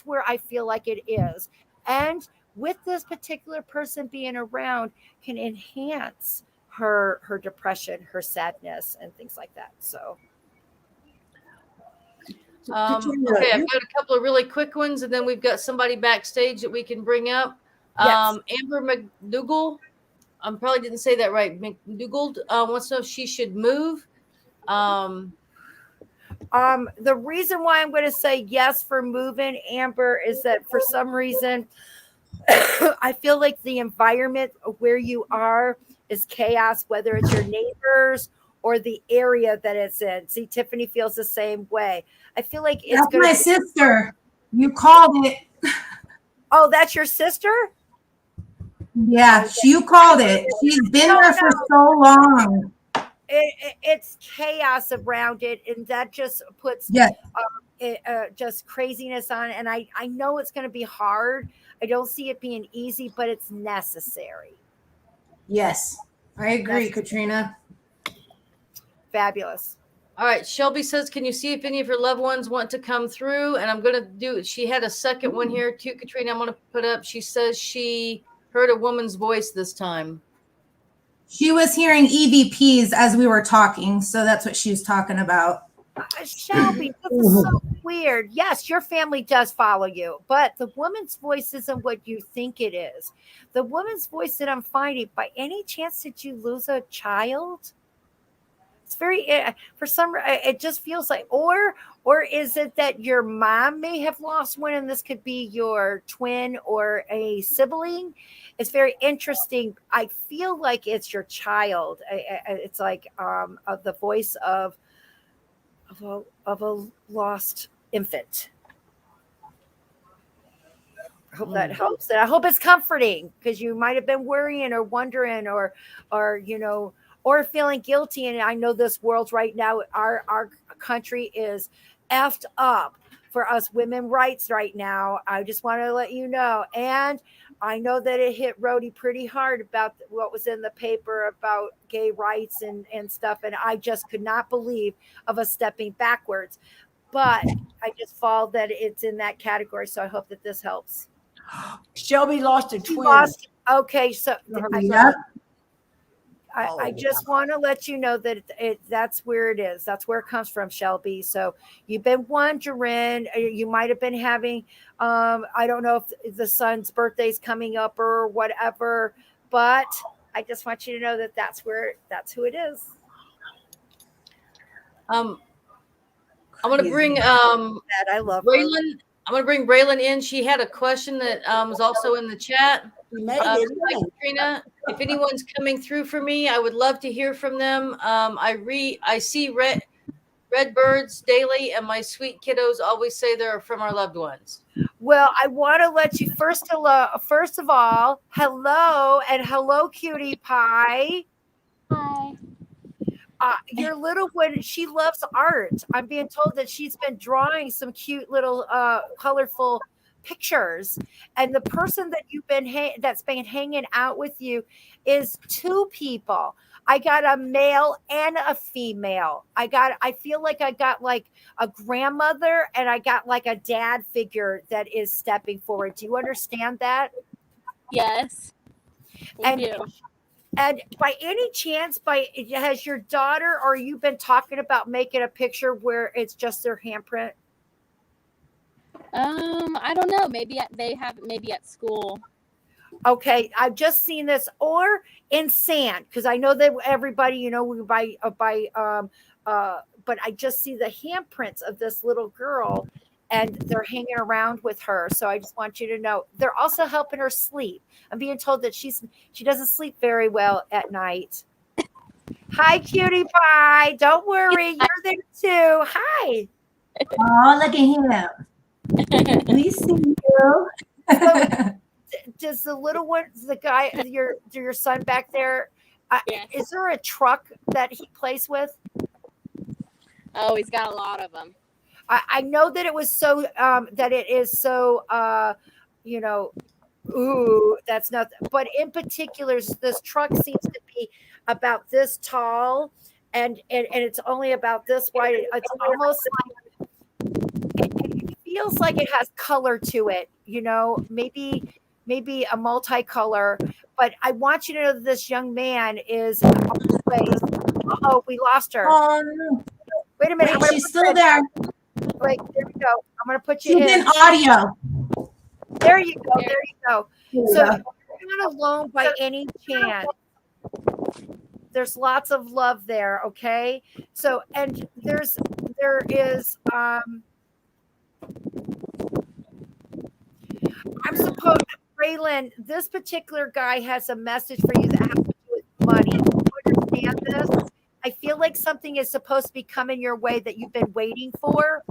where I feel like it is. And with this particular person being around can enhance her depression, her sadness, and things like that. So okay, I've got a couple of really quick ones, and then we've got somebody backstage that we can bring up. Yes. Amber McDougall, I probably didn't say that right. McDougall wants to know if she should move. The reason why I'm going to say yes for moving, Amber, is that for some reason I feel like the environment where you are is chaos, whether it's your neighbors or the area that it's in. See, Tiffany feels the same way. I feel like it's That's my sister. You called it. Oh, that's your sister? Yeah, you called it. She's been there for so long. It's chaos around it, and that just puts just craziness on. And I know it's going to be hard. I don't see it being easy, but it's necessary. Yes, I agree, Katrina. Fabulous. All right, Shelby says, can you see if any of her loved ones want to come through? And I'm going to do it. She had a second one here too, Katrina. I'm going to put up. She says she heard a woman's voice this time. She was hearing EVPs as we were talking, so that's what she was talking about. Shelby, this is so weird. Yes, your family does follow you, but the woman's voice isn't what you think it is. The woman's voice that I'm finding, by any chance did you lose a child? It's very, for some, it just feels like, or is it that your mom may have lost one, and this could be your twin or a sibling? It's very interesting. I feel like it's your child. It's like the voice of a lost infant. I hope that helps. And I hope it's comforting, because you might have been worrying or wondering or feeling guilty. And I know this world right now, our country is effed up for us women rights right now. I just want to let you know. And I know that it hit Rody pretty hard about what was in the paper about gay rights and stuff. And I just could not believe of us stepping backwards. But I just fall that it's in that category. So I hope that this helps. Shelby lost a twin. Okay, so I just want to let you know that that's where it is. That's where it comes from, Shelby. So you've been wondering, you might have been having, I don't know if the son's birthday's coming up or whatever, but I just want you to know that that's who it is. I'm gonna bring That I love her. Braylon. I'm gonna bring Braylon in. She had a question that was also in the chat. You made it in. Katrina, if anyone's coming through for me, I would love to hear from them. I see red birds daily, and my sweet kiddos always say they're from our loved ones. Well, I want to let you first of all, hello, and hello, cutie pie. Hi. Your little one, she loves art. I'm being told that she's been drawing some cute little colorful pictures, and the person that that's been hanging out with you is two people. I got a male and a female. I feel like I got like a grandmother, and I got like a dad figure that is stepping forward. Do you understand that? Yes. And by any chance, has your daughter or you been talking about making a picture where it's just their handprint? I don't know. Maybe they have it maybe at school. Okay, I've just seen this, or in sand, because I know that everybody, we but I just see the handprints of this little girl, and they're hanging around with her. So I just want you to know they're also helping her sleep. I'm being told that she doesn't sleep very well at night. Hi, cutie pie. Don't worry, you're there too. Hi. Oh, look at him. We see you. So, does the little one, the guy, your son back there, Yes. is there a truck that he plays with? Oh, he's got a lot of them. I know that it was so that it is so ooh, that's not, but in particular this truck seems to be about this tall, and it's only about this wide. It's almost like it feels like it has color to it, maybe a multicolor. But I want you to know that this young man is always, oh, we lost her. Oh, no. Wait a minute. Wait, she's still there. Wait, there we go. I'm going to put you She's in. in audio. There you go. There you go. Yeah. So you're not alone by any chance. There's lots of love there. Okay. So, and there is, I'm supposed, Braylon, this particular guy has a message for you that has to do with money. You understand this? I feel like something is supposed to be coming your way that you've been waiting for.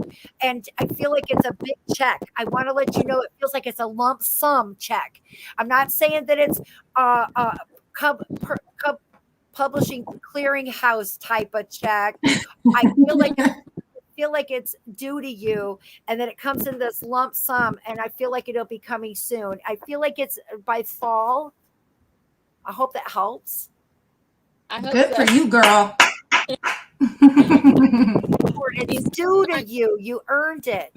And I feel like it's a big check. I want to let you know it feels like it's a lump sum check. I'm not saying that it's publishing clearinghouse type of check. I feel like it's due to you, and then it comes in this lump sum, and I feel like it'll be coming soon. I feel like it's by fall. I hope that helps. I hope Good so. for you, girl. It's due to you. You earned it.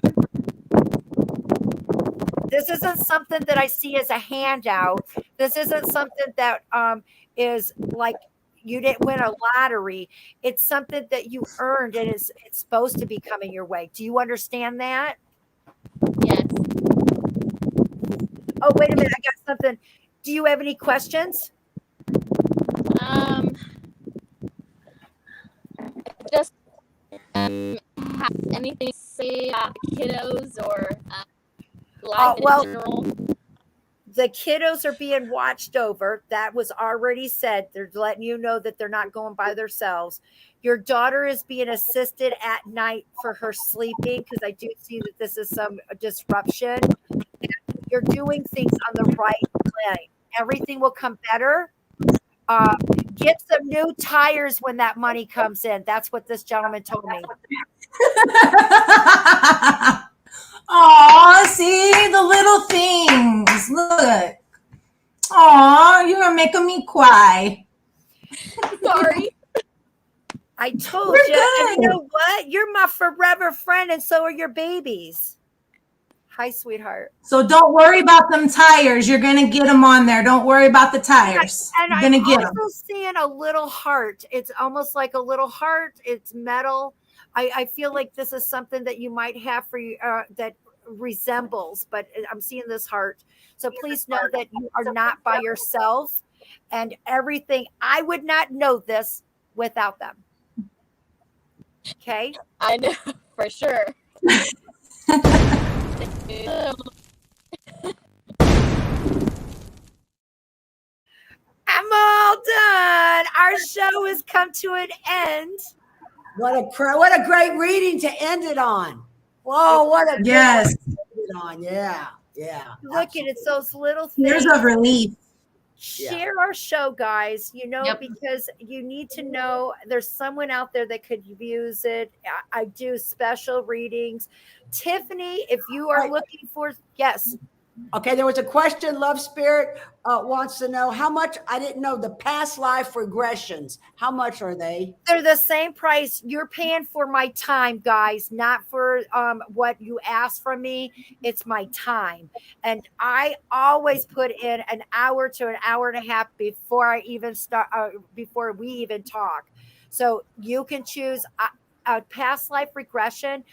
This isn't something that I see as a handout. This isn't something that is like you didn't win a lottery. It's something that you earned, and it's supposed to be coming your way. Do you understand that? Yes. Oh, wait a minute. I got something. Do you have any questions? Just have anything to say about kiddos or life in general? The kiddos are being watched over. That was already said. They're letting you know that they're not going by themselves. Your daughter is being assisted at night for her sleeping, because I do see that this is some disruption. You're doing things on the right plane. Everything will come better. Get some new tires when that money comes in. That's what this gentleman told me. Aw, see the little things. Look. Aw, you're making me cry. Sorry. I told We're you. good. And you know what? You're my forever friend, and so are your babies. Hi, sweetheart. So don't worry about them tires. You're gonna get them on there. Don't worry about the tires. And You're gonna I'm get also them. seeing a little heart. It's almost like a little heart. It's metal. I feel like this is something that you might have for you that resembles, but I'm seeing this heart. So please know that you are not by yourself. and everything. I would not know this without them. Okay. I know for sure. I'm all done. Our show has come to an end. What a great reading to end it on. Whoa, what a Yes. good one to end it on. Yeah. Look at it's those little Tears things. of relief. Share our show, guys, Yep. because you need to know there's someone out there that could use it. I do special readings. Tiffany, if you are Right. looking for, yes. Okay, there was a question. Love Spirit wants to know how much. I didn't know the past life regressions. How much are they? They're the same price. You're paying for my time, guys, not for what you ask from me. It's my time. And I always put in an hour to an hour and a half before I even start, before we even talk. So you can choose a past life regression.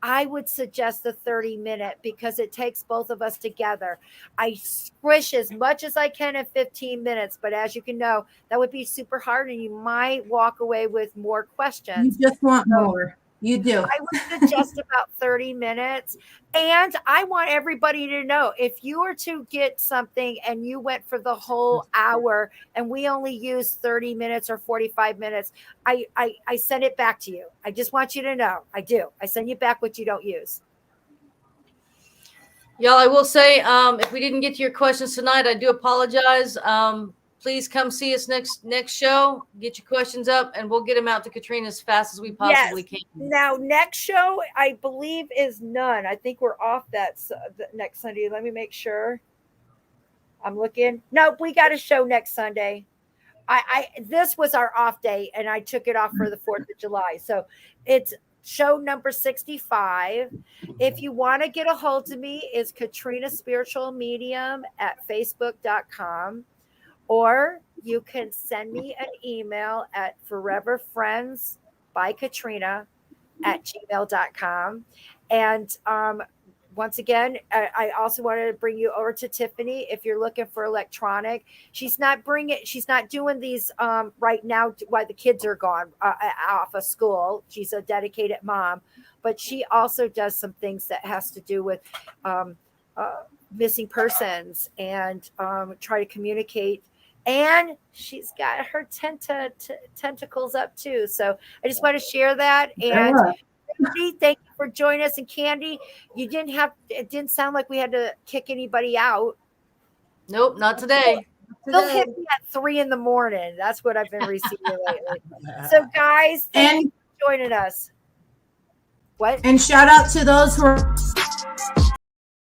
I would suggest the 30-minute because it takes both of us together. I squish as much as I can in 15 minutes, but as you can know, that would be super hard and you might walk away with more You questions. just want more. You do. I would suggest about 30 minutes. And I want everybody to know if you were to get something and you went for the whole hour and we only use 30 minutes or 45 minutes, I send it back to you. I just want you to know. I do. I send you back what you don't use. Y'all, I will say, if we didn't get to your questions tonight, I do apologize. Please come see us next show. Get your questions up, and we'll get them out to Katrina as fast as we possibly can. Now, next show, I believe, is none. I think we're off that next Sunday. Let me make sure. I'm looking. No, we got a show next Sunday. This was our off day, and I took it off for the 4th of July. So it's show number 65. If you want to get a hold of me, it's Katrina Spiritual Medium at Facebook.com. Or you can send me an email at foreverfriendsbykatrina@gmail.com. And once again, I also wanted to bring you over to Tiffany. If you're looking for electronic, she's not doing these right now while the kids are gone off of school. She's a dedicated mom, but she also does some things that has to do with missing persons and try to communicate. And she's got her tentacles up too. So I just want to share that. And thank you for joining us. And Kandi, it didn't sound like we had to kick anybody out. Nope, not today. They'll hit me at 3 a.m. That's what I've been receiving lately. So guys, thank you for joining us. What? And shout out to those who are